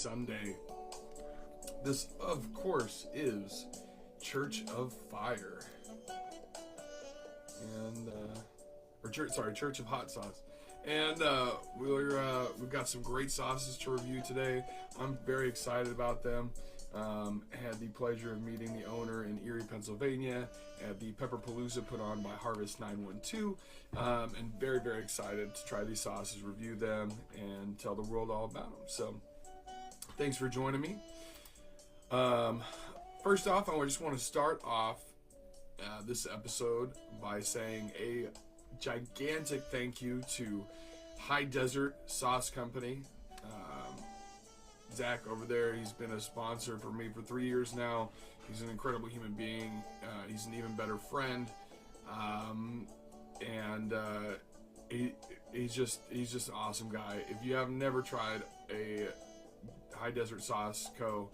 Sunday. This, of course, is Church of Fire. And, Church of Hot Sauce. And we've got some great sauces to review today. I'm very excited about them. Had the pleasure of meeting the owner in Erie, Pennsylvania at the Pepperpalooza put on by Harvest 912. And very, very excited to try these sauces, review them, and tell the world all about them. So thanks for joining me. First off, I just want to start off this episode by saying a gigantic thank you to High Desert Sauce Company. Zach over there, he's been a sponsor for me for 3 years now. He's an incredible human being. He's an even better friend. He's just an awesome guy. If you have never tried a High Desert Sauce Co.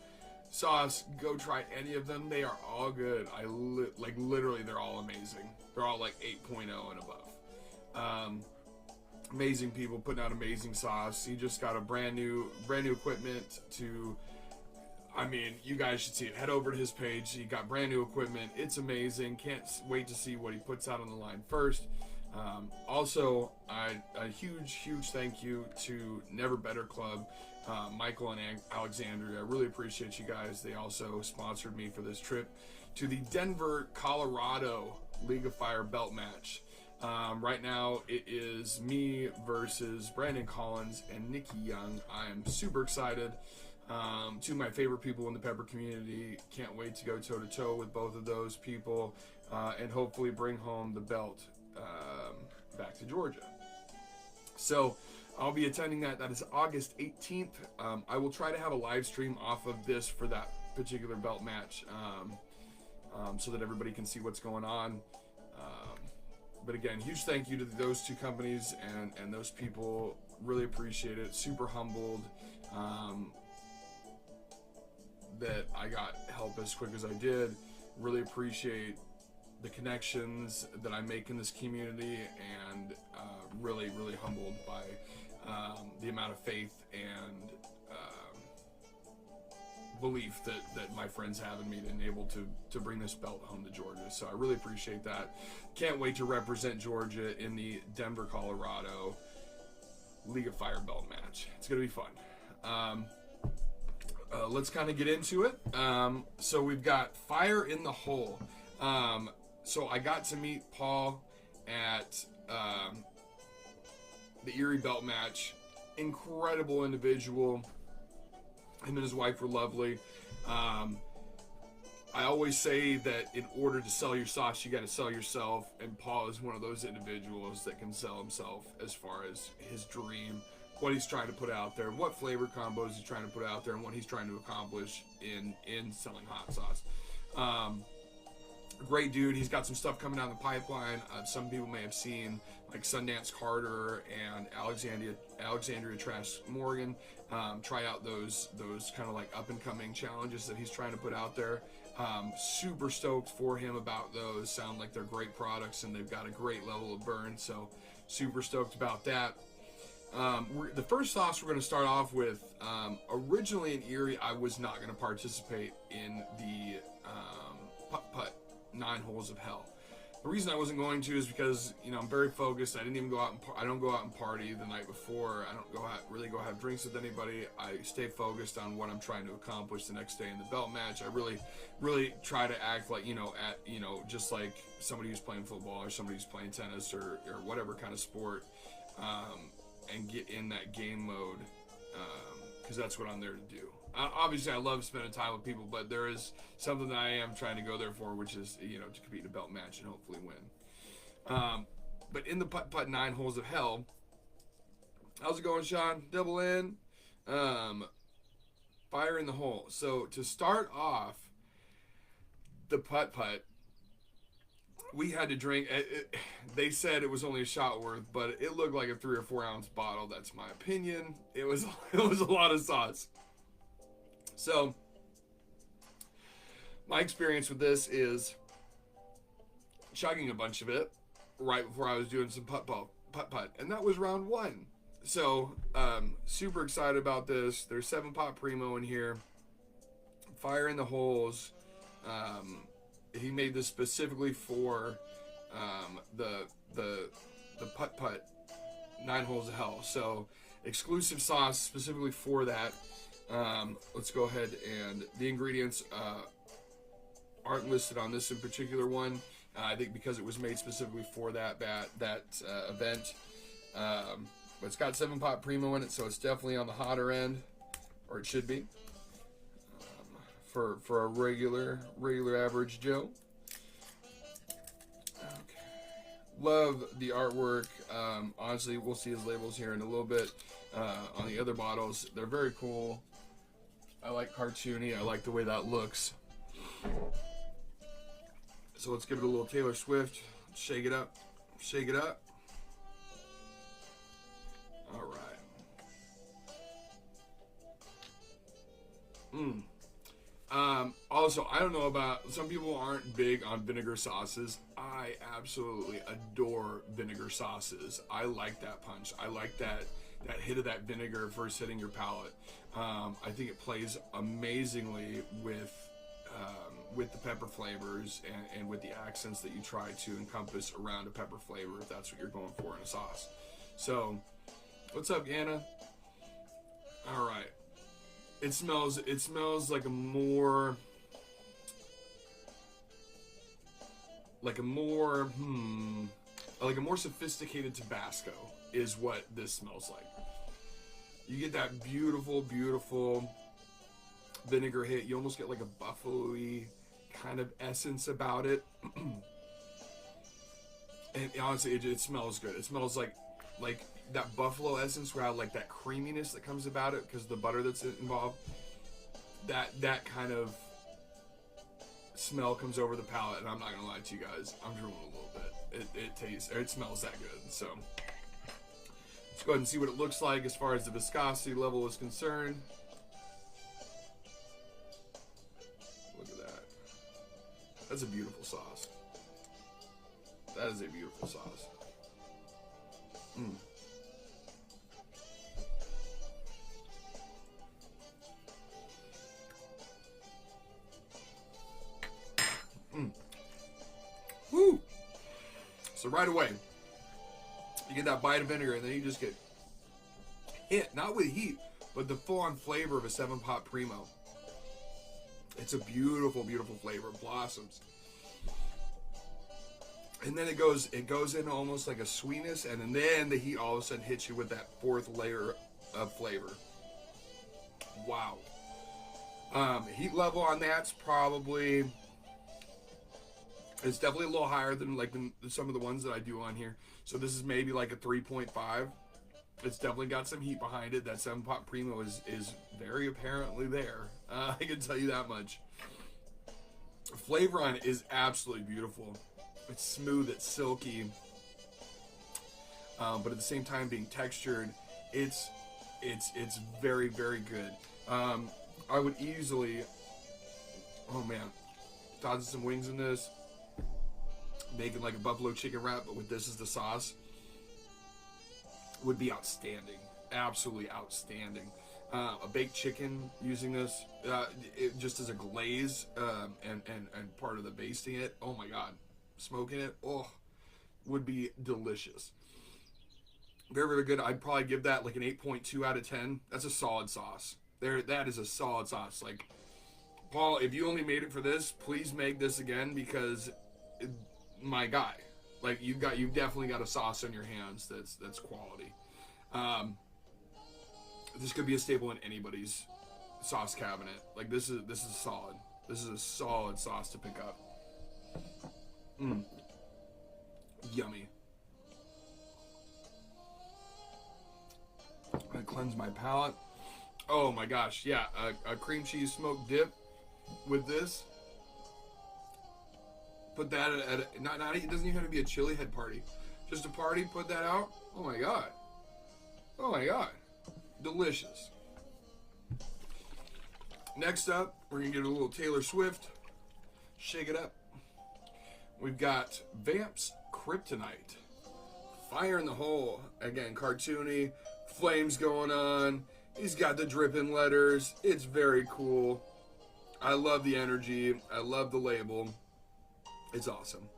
sauce, go try any of them. They are all good. Literally, they're all amazing. They're all like 8.0 and above. Amazing people putting out amazing sauce. He just got a brand new equipment to, you guys should see it. Head over to his page. He got brand new equipment. It's amazing. Can't wait to see what he puts out on the line first. Also, a huge thank you to Never Better Club, Michael and Alexandria. I really appreciate you guys. They also sponsored me for this trip to the Denver, Colorado League of Fire belt match. Right now, it is me versus Brandon Collins and Nikki Young. I am super excited. Two of my favorite people in the Pepper community. Can't wait to go toe-to-toe with both of those people and hopefully bring home the belt back to Georgia. So I'll be attending that. That is August 18th. I will try to have a live stream off of this for that particular belt match so that everybody can see what's going on. But again, huge thank you to those two companies and those people. Really appreciate it. Super humbled that I got help as quick as I did. Really appreciate the connections that I make in this community, and really humbled by the amount of faith and belief that my friends have in me and able to bring this belt home to Georgia. So I really appreciate that. Can't wait to represent Georgia in the Denver, Colorado League of Fire belt match. It's going to be fun. Let's kind of get into it. So we've got Fire in the Hole. So I got to meet Paul at the Erie belt match. Incredible individual. Him and his wife were lovely. I always say that in order to sell your sauce, you got to sell yourself. And Paul is one of those individuals that can sell himself as far as his dream, what he's trying to put out there, what flavor combos he's trying to put out there, and what he's trying to accomplish in selling hot sauce. Great dude. He's got some stuff coming down the pipeline. Some people may have seen like Sundance Carter and Alexandria Trash Morgan try out those kind of like up and coming challenges that he's trying to put out there. Super stoked for him about those. Sound like they're great products and they've got a great level of burn. So super stoked about that. The first sauce we're going to start off with, originally in Erie, I was not going to participate in the putt 9 Holes of Hell. The reason I wasn't going to is because, I'm very focused. I didn't even go out I don't go out and party the night before. I don't really go have drinks with anybody. I stay focused on what I'm trying to accomplish the next day in the belt match. I really try to act like, just like somebody who's playing football or somebody who's playing tennis or whatever kind of sport, and get in that game mode, because that's what I'm there to do. Obviously, I love spending time with people, but there is something that I am trying to go there for, which is, to compete in a belt match and hopefully win. But in the putt 9 Holes of Hell, how's it going, Sean? Double in. Fire in the Hole. So to start off the putt, we had to drink. They said it was only a shot worth, but it looked like a 3 or 4 ounce bottle. That's my opinion. It was a lot of sauce. So my experience with this is chugging a bunch of it right before I was doing some putt, and that was round 1. So, super excited about this. There's 7-pot primo in here. Fire in the holes. He made this specifically for the putt putt 9 holes of hell. So, exclusive sauce specifically for that. Let's go ahead, and the ingredients aren't listed on this in particular one. I think because it was made specifically for that event. But it's got 7-pot primo in it, so it's definitely on the hotter end, or it should be, for a regular average Joe. Okay. Love the artwork. Honestly, we'll see his labels here in a little bit. On the other bottles, they're very cool. I like cartoony. I like the way that looks. So let's give it a little Taylor Swift. Shake it up. Shake it up. All right. Also, I don't know about, some people aren't big on vinegar sauces. I absolutely adore vinegar sauces. I like that punch. I like that hit of that vinegar first hitting your palate. I think it plays amazingly with the pepper flavors and with the accents that you try to encompass around a pepper flavor, if that's what you're going for in a sauce. So, what's up, Anna? All right. It smells like a more sophisticated Tabasco is what this smells like. You get that beautiful, beautiful vinegar hit. You almost get like a buffalo-y kind of essence about it. And honestly, it smells good. It smells like that buffalo essence, where I like that creaminess that comes about it because of the butter that's involved. That kind of smell comes over the palate, and I'm not gonna lie to you guys, I'm drooling a little bit. It smells that good. So let's go ahead and see what it looks like as far as the viscosity level is concerned. Look at that. That's a beautiful sauce. That is a beautiful sauce. Woo! So right away, you get that bite of vinegar, and then you just get hit, not with heat, but the full-on flavor of a 7-pot primo. It's a beautiful, beautiful flavor. It blossoms. And then it goes in almost like a sweetness, and then the heat all of a sudden hits you with that 4th layer of flavor. Wow. Heat level on that's probably, it's definitely a little higher than some of the ones that I do on here. So this is maybe like a 3.5. It's definitely got some heat behind it. That 7-pot primo is very apparently there. I can tell you that much. Flavor on it is absolutely beautiful. It's smooth, it's silky, but at the same time being textured, it's very, very good. I would easily, oh man, toss some wings in this, making like a buffalo chicken wrap, but with this as the sauce, would be outstanding, absolutely outstanding. A baked chicken using this, just as a glaze, and part of the basting it. Oh my god. Smoking it, would be delicious. Very, very good. I'd probably give that like an 8.2 out of 10. That's a solid sauce. That is a solid sauce. Like, Paul, if you only made it for this, please make this again, because my guy, like, you've definitely got a sauce on your hands that's quality. This could be a staple in anybody's sauce cabinet. Like, this is solid. This is a solid sauce to pick up. Yummy. I cleanse my palate. Oh my gosh, yeah, a cream cheese smoked dip with this. Put that at it doesn't even have to be a chili head party. Just a party, put that out. Oh my god. Oh my god. Delicious. Next up, we're gonna get a little Taylor Swift. Shake it up. We've got Vamp's Kryptonite. Fire in the hole. Again, cartoony. flames going on. He's got the dripping letters. It's very cool. I love the energy. I love the label. It's awesome.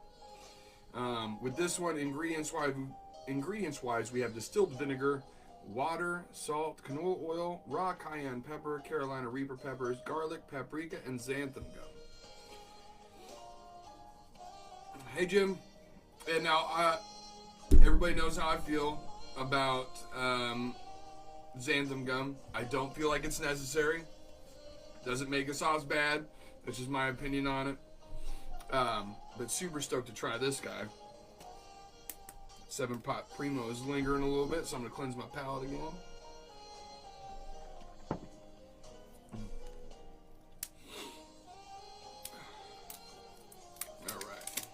With this one, ingredients-wise, we have distilled vinegar, water, salt, canola oil, raw cayenne pepper, Carolina Reaper peppers, garlic, paprika, and xanthan gum. Hey, Jim. And now, everybody knows how I feel about xanthan gum. I don't feel like it's necessary. Doesn't make a sauce bad. That's just my opinion on it. But super stoked to try this guy. 7-Pot Primo is lingering a little bit, so I'm going to cleanse my palate again. Alright.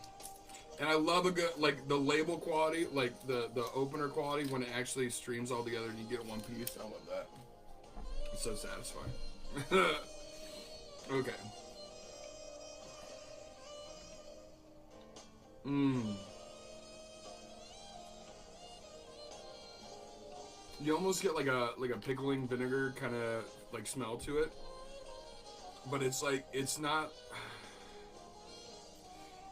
And I love a good, like, the label quality, like, the opener quality when it actually streams all together and you get it one piece. I love that. It's so satisfying. Okay. You almost get like a pickling vinegar kind of like smell to it, but it's like it's not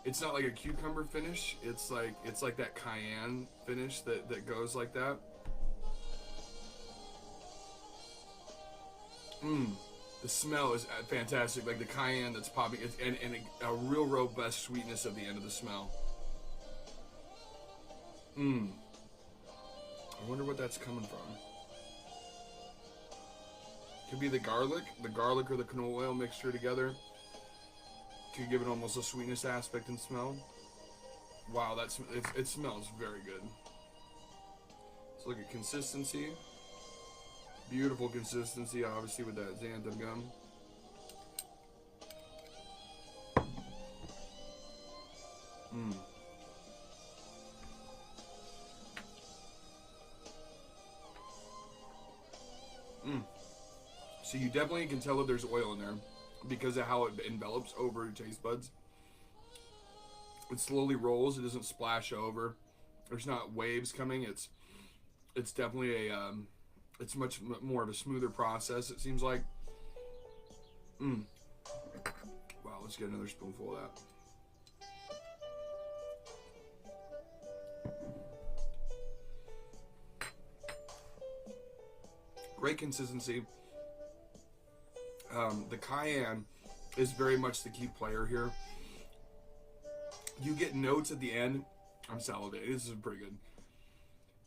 like a cucumber finish. It's like that cayenne finish that goes like that. The smell is fantastic, like the cayenne that's popping, and a real robust sweetness at the end of the smell. I wonder what that's coming from. Could be the garlic or the canola oil mixture together. Could give it almost a sweetness aspect and smell. Wow, it smells very good. Let's look at consistency. Beautiful consistency, obviously, with that xanthan gum. So you definitely can tell that there's oil in there because of how it envelops over your taste buds. It slowly rolls. It doesn't splash over. There's not waves coming. It's definitely it's much more of a smoother process, it seems like. Wow, let's get another spoonful of that. Great consistency. The cayenne is very much the key player here. You get notes at the end. I'm salivating. This is pretty good.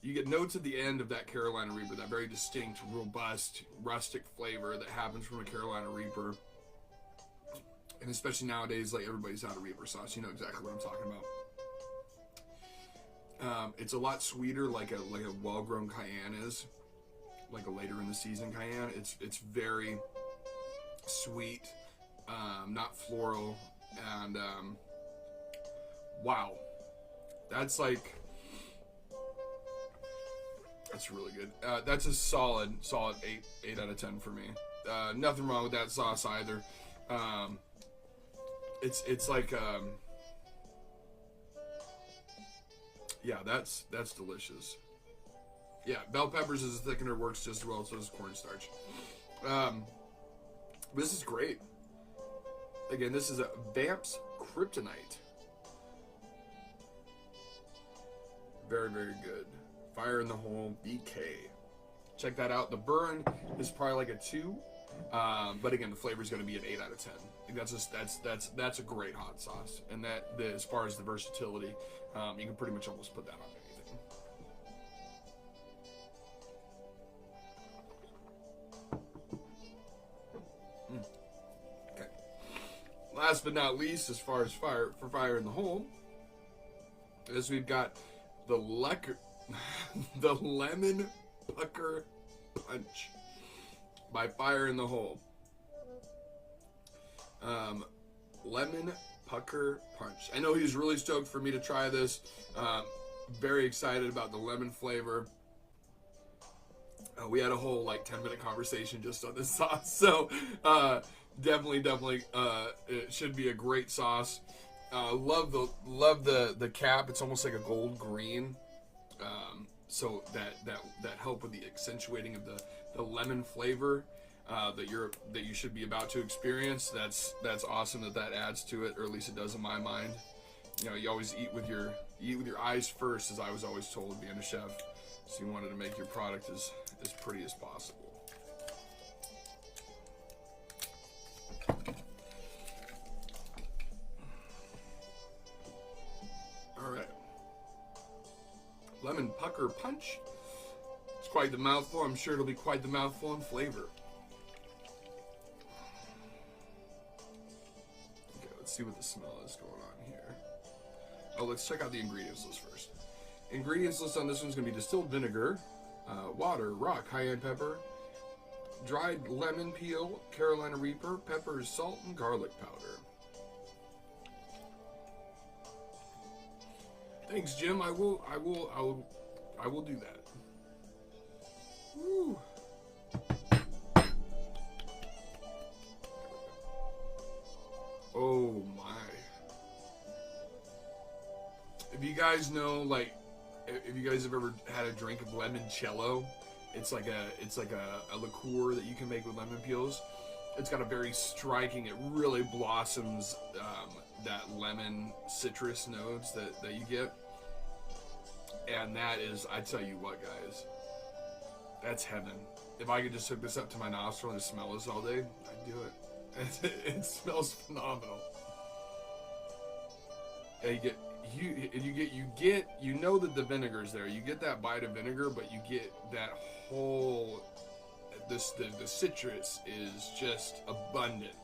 You get notes at the end of that Carolina Reaper, that very distinct, robust, rustic flavor that happens from a Carolina Reaper. And especially nowadays, like everybody's out of Reaper sauce. You know exactly what I'm talking about. It's a lot sweeter, like a well-grown cayenne is, like a later in the season cayenne. It's very sweet, not floral, and wow, that's really good. That's a solid 8 out of 10 for me. Nothing wrong with that sauce either. It's like yeah, that's delicious. Yeah, bell peppers as a thickener works just as well, so does cornstarch. This is great. Again, this is a Vamp's Kryptonite. Very, very good. Fire in the Hole BK. Check that out. The burn is probably like a 2, but again, the flavor is going to be an 8 out of 10. I think that's a great hot sauce, and as far as the versatility, you can pretty much almost put that on anything. Okay. Last but not least, as far as fire in the hole, is we've got the Lemon Pucker Punch by Fire in the Hole. Lemon Pucker Punch. I know he's really stoked for me to try this. Very excited about the lemon flavor. We had a whole 10-minute conversation just on this sauce, so definitely it should be a great sauce. Love the cap. It's almost like a gold green. so that help with the accentuating of the lemon flavor that you should be about to experience. That's awesome that adds to it, or at least it does in my mind. You know, you always eat with your eyes first, as I was always told being a chef. So you wanted to make your product as pretty as possible. All right. Lemon pucker punch. It's quite the mouthful. I'm sure it'll be quite the mouthful in flavor. Okay, let's see what the smell is going on here. Oh, let's check out the ingredients list first. Ingredients list on this one's going to be distilled vinegar, water, rock, cayenne pepper, dried lemon peel, Carolina Reaper, peppers, salt, and garlic powder. Thanks, Jim. I will do that. Woo. Oh my. If you guys know, like, if you guys have ever had a drink of limoncello, it's like a liqueur that you can make with lemon peels. It's got a very striking, it really blossoms that lemon citrus notes that you get. And that is, I tell you what, guys, that's heaven. If I could just hook this up to my nostril and just smell this all day, I'd do it. It smells phenomenal. Yeah, you know that the vinegar's there. You get that bite of vinegar, but you get that whole, the citrus is just abundant.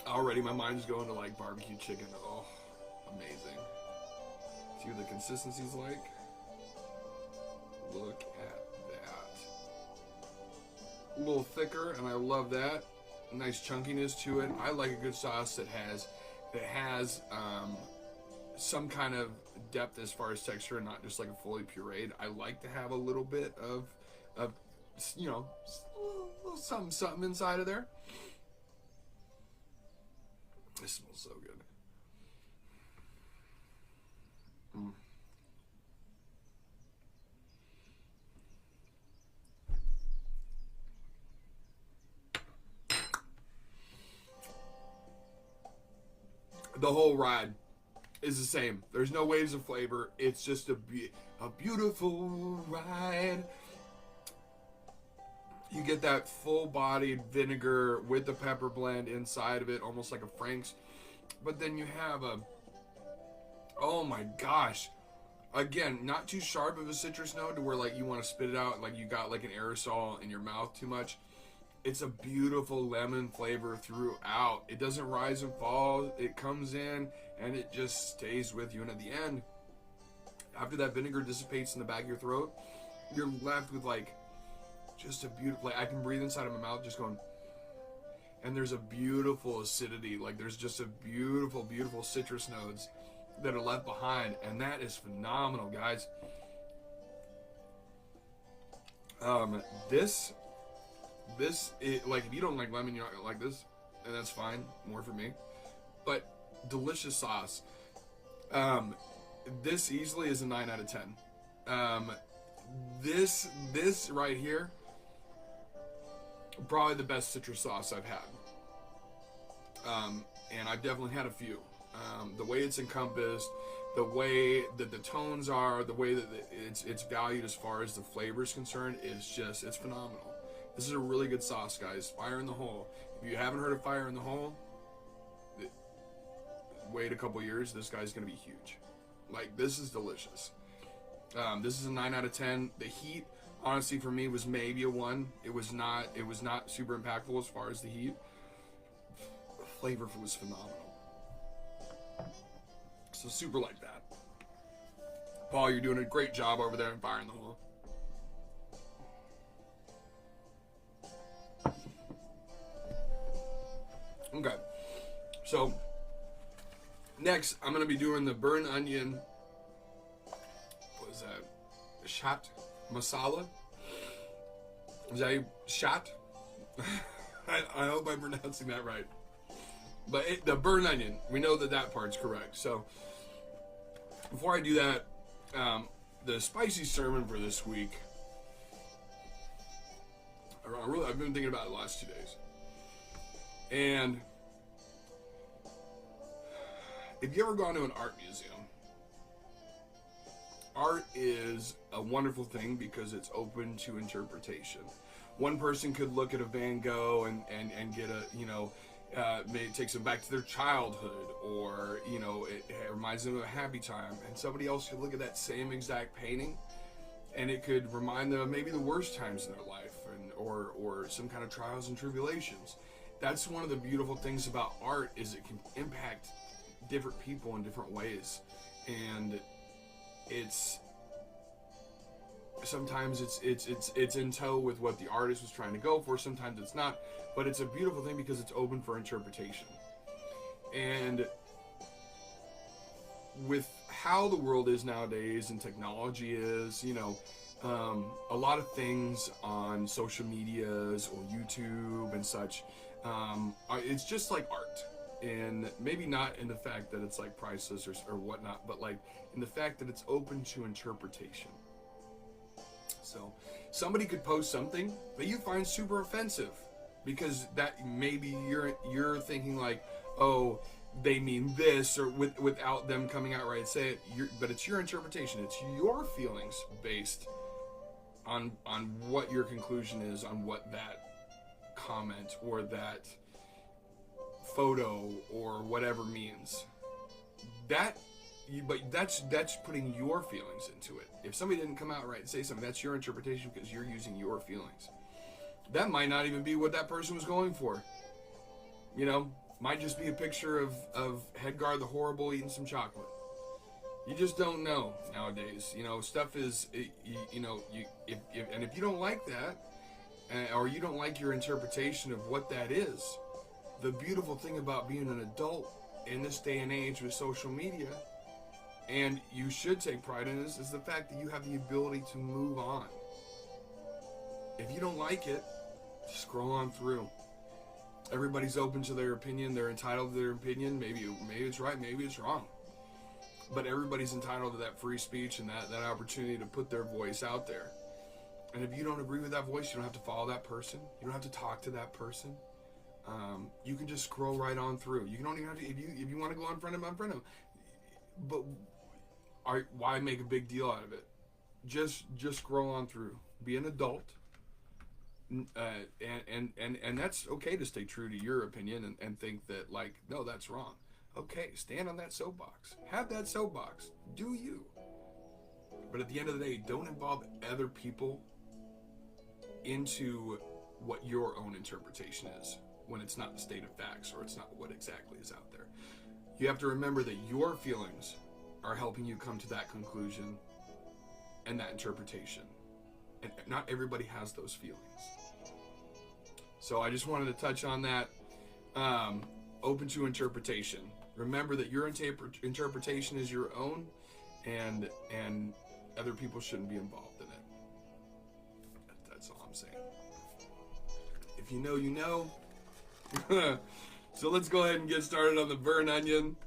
Already my mind's going to like barbecue chicken. Oh, amazing. See what the consistency's like? Look at that. A little thicker, and I love that. Nice chunkiness to it. I like a good sauce that has some kind of depth as far as texture, and not just like a fully pureed. I like to have a little bit of you know, a little something inside of there. This smells so good. The whole ride is the same. There's no waves of flavor. It's just a beautiful ride. You get that full-bodied vinegar with the pepper blend inside of it, almost like a Frank's. But then you have oh my gosh. Again, not too sharp of a citrus note to where like you want to spit it out, like you got like an aerosol in your mouth too much. It's a beautiful lemon flavor throughout. It doesn't rise and fall. It comes in and it just stays with you. And at the end, after that vinegar dissipates in the back of your throat, you're left with like just a beautiful, like I can breathe inside of my mouth just going, and there's a beautiful acidity. Like there's just a beautiful, beautiful citrus notes that are left behind. And that is phenomenal, guys. This is, like, if you don't like lemon, you're not gonna like this, and that's fine, more for me. But delicious sauce. This easily is a 9 out of 10. This right here, probably the best citrus sauce I've had. And I've definitely had a few. The way it's encompassed, the way that the tones are, the way that it's valued as far as the flavor is concerned, it's phenomenal. This is a really good sauce, guys. Fire in the Hole. If you haven't heard of Fire in the Hole, wait a couple years. This guy's going to be huge. Like, this is delicious. This is a 9 out of 10. The heat, honestly, for me, was maybe a 1. It was not super impactful as far as the heat. The flavor was phenomenal. So super like that. Paul, you're doing a great job over there in Fire in the Hole. Okay, so next I'm going to be doing the burn onion, what is that, chaat masala? Is that chaat? I hope I'm pronouncing that right. But the burn onion, we know that part's correct. So before I do that, The spicy sermon for this week, I've been thinking about it the last 2 days. And if you ever gone to an art museum, art is a wonderful thing because it's open to interpretation. One person could look at a Van Gogh and get a, maybe it takes them back to their childhood, or, it reminds them of a happy time. And somebody else could look at that same exact painting and it could remind them of maybe the worst times in their life, or some kind of trials and tribulations. That's one of the beautiful things about art, is it can impact different people in different ways. And sometimes it's in tow with what the artist was trying to go for, sometimes it's not, but it's a beautiful thing because it's open for interpretation. And with how the world is nowadays and technology is, a lot of things on social medias or YouTube and such, it's just like art. And maybe not in the fact that it's like priceless or whatnot, but like in the fact that it's open to interpretation. So somebody could post something that you find super offensive, because that maybe you're thinking like, oh, they mean this, or without them coming out right and say it. But it's your interpretation. It's your feelings based on what your conclusion is on what that comment or that photo or whatever means. But that's putting your feelings into it. If somebody didn't come out right and say something, that's your interpretation because you're using your feelings. That might not even be what that person was going for. Might just be a picture of Hedgar the Horrible eating some chocolate. You just don't know nowadays. Stuff is, if you don't like that, or you don't like your interpretation of what that is, the beautiful thing about being an adult in this day and age with social media, and you should take pride in this, is the fact that you have the ability to move on. If you don't like it, scroll on through. Everybody's open to their opinion. They're entitled to their opinion. Maybe it's right, maybe it's wrong. But everybody's entitled to that free speech and that opportunity to put their voice out there. And if you don't agree with that voice, you don't have to follow that person. You don't have to talk to that person. You can just scroll right on through. You don't even have to, if you want to go unfriend them, unfriend them. But why make a big deal out of it? Just scroll on through. Be an adult. And that's okay to stay true to your opinion and think that, like, no, that's wrong. Okay, stand on that soapbox. Have that soapbox. Do you. But at the end of the day, don't involve other people into what your own interpretation is when it's not the state of facts, or it's not what exactly is out there. You have to remember that your feelings are helping you come to that conclusion and that interpretation. And not everybody has those feelings. So I just wanted to touch on that. Open to interpretation. Remember that your interpretation is your own, and other people shouldn't be involved in it. That's all I'm saying. If you know, you know. So let's go ahead and get started on the Burn Onion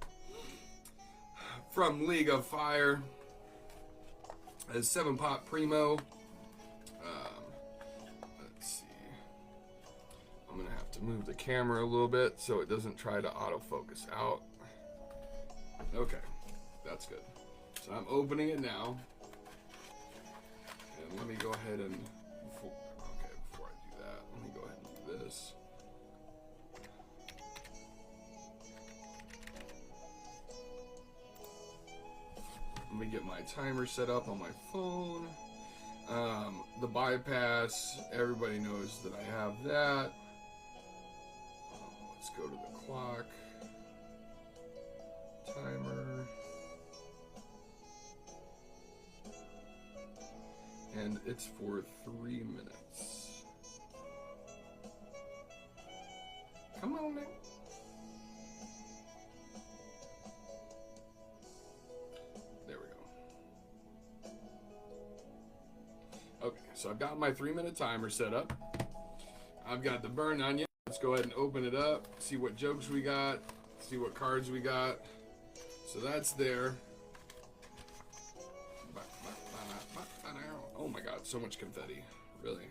from League of Fire. As 7-pot Primo. Let's see. I'm going to have to move the camera a little bit so it doesn't try to autofocus out. Okay, that's good. So I'm opening it now. And let me go ahead and, before I do that, let me go ahead and do this. Let me get my timer set up on my phone. The bypass, everybody knows that I have that. Let's go to the clock. Timer. And it's for 3 minutes. Come on, man. There we go. Okay, so I've got my 3-minute timer set up. I've got the Burn Onion. Let's go ahead and open it up, see what jokes we got, see what cards we got. So that's there. Back out so much confetti. Really.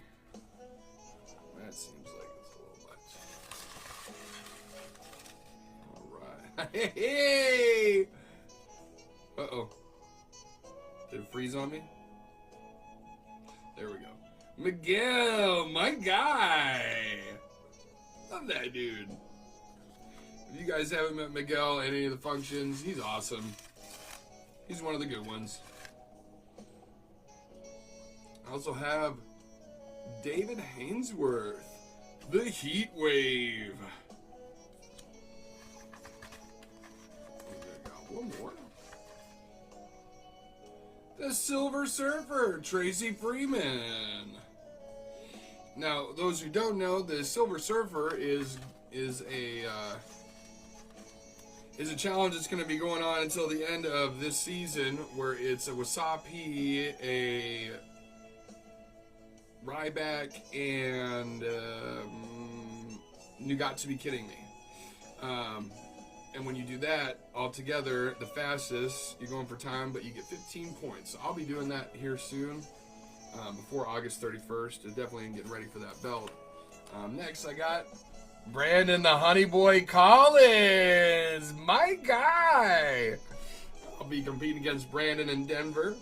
That seems like it's a little much. Alright. Hey! Uh-oh. Did it freeze on me? There we go. Miguel, my guy. Love that dude. If you guys haven't met Miguel at any of the functions, he's awesome. He's one of the good ones. I also have David Hainsworth, the Heat Wave. I got one more. The Silver Surfer, Tracy Freeman. Now, those who don't know, the Silver Surfer is a challenge that's going to be going on until the end of this season, where it's a Wasapi, a Ryback, and You Got to Be Kidding Me. And when you do that all together, the fastest, you're going for time, but you get 15 points. So I'll be doing that here soon, before August 31st. Definitely getting ready for that belt. Next, I got Brandon the Honey Boy Collins, my guy. I'll be competing against Brandon in Denver,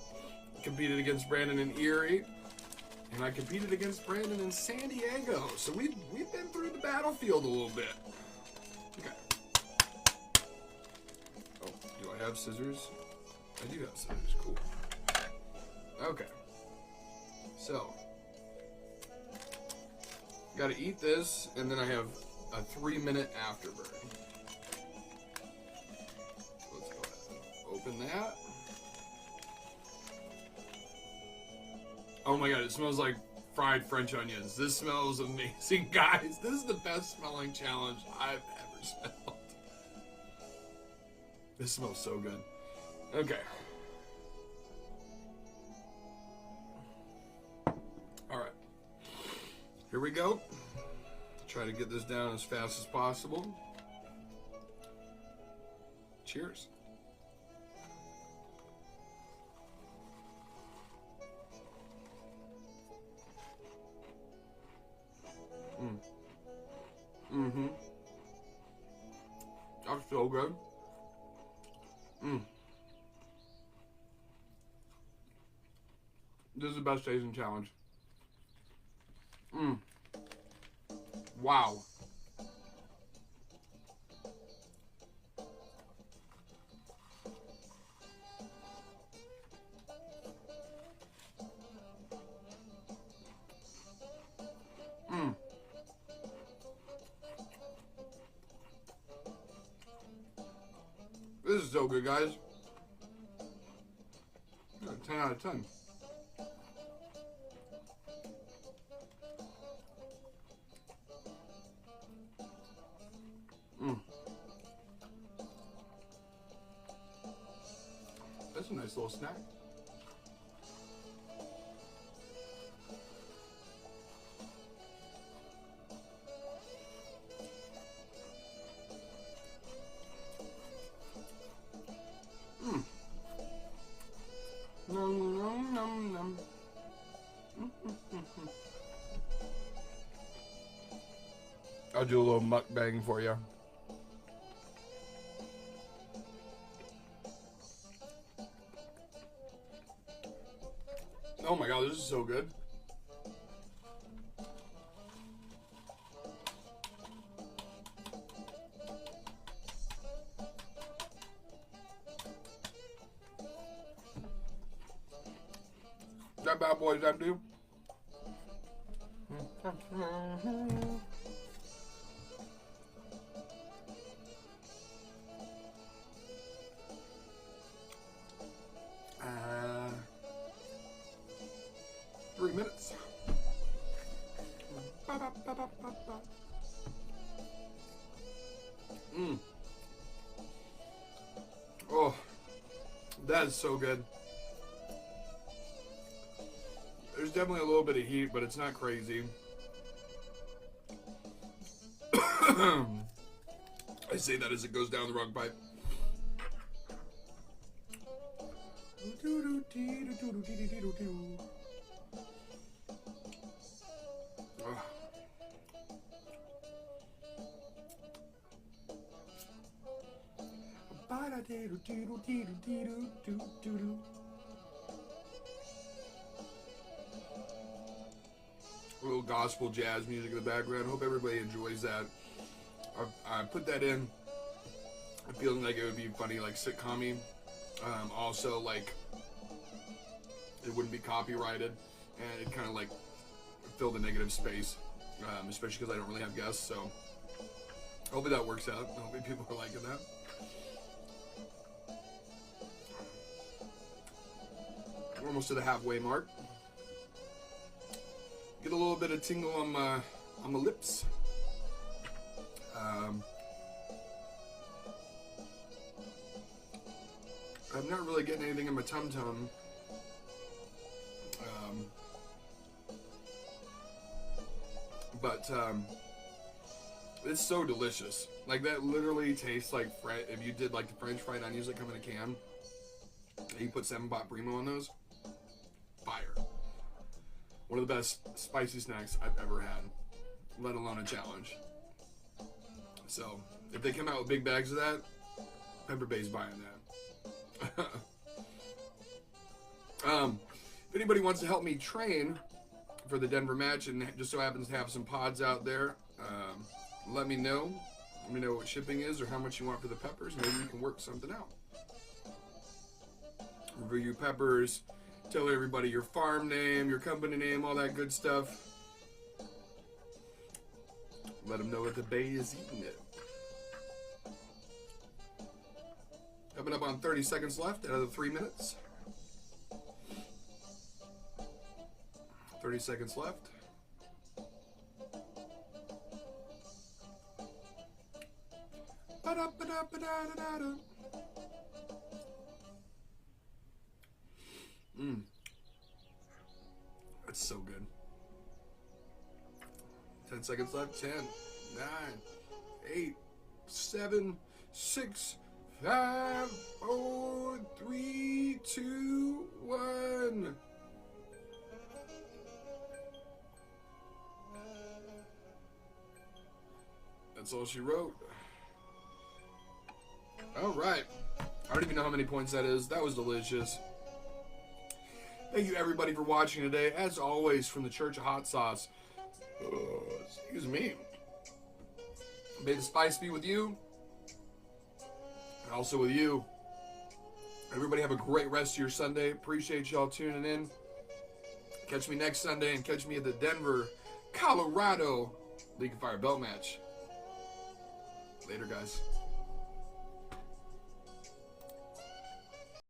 competed against Brandon in Erie, and I competed against Brandon in San Diego. So we've been through the battlefield a little bit. Okay. Oh, do I have scissors? I do have scissors. Cool. Okay. So, gotta eat this, and then I have a 3-minute afterburn. Let's go ahead and open that. Oh my god, it smells like fried French onions. This smells amazing, guys. This is the best smelling challenge I've ever smelled. This smells so good. Okay. Alright. Here we go. Try to get this down as fast as possible. Cheers. Mm-hmm. That's so good. This is the best tasting challenge. Wow. This is so good, guys. 10 out of 10. That's a nice little snack. Nom, nom, nom, nom. I'll do a little mukbang for you. Oh my god, this is so good. That bad boy, that dude. Three minutes. Oh, that is so good. There's definitely a little bit of heat, but it's not crazy. I say that as it goes down the wrong pipe. A little gospel jazz music in the background. Hope everybody enjoys that. I put that in. I'm feeling like it would be funny, like sitcom-y. Also, like, it wouldn't be copyrighted, and it kind of like fill the negative space, especially because I don't really have guests. So hopefully that works out. Hopefully people are liking that. We're almost to the halfway mark. Get a little bit of tingle on my lips. I'm not really getting anything in my tum-tum. But it's so delicious. Like, that literally tastes like if you did like the French fried onions that come in a can, and you put 7-Pot Primo on those, fire. One of the best spicy snacks I've ever had, let alone a challenge. So if they come out with big bags of that, Pepper Bay's buying that. If anybody wants to help me train for the Denver match and just so happens to have some pods out there, let me know. Let me know what shipping is or how much you want for the peppers. Maybe we can work something out. Review your peppers. Tell everybody your farm name, your company name, all that good stuff. Let them know that the Bay is eating it. Coming up on 30 seconds left out of the 3 minutes. 30 seconds left. That's so good. 10 seconds left. 10, 9, 8, 7, 6, 5, 4, 3, 2, 1. That's all she wrote. All right. I don't even know how many points that is. That was delicious. Thank you, everybody, for watching today. As always, from the Church of Hot Sauce. Excuse me. May the spice be with you. And also with you. Everybody have a great rest of your Sunday. Appreciate y'all tuning in. Catch me next Sunday and catch me at the Denver, Colorado League of Fire belt match. Later, guys.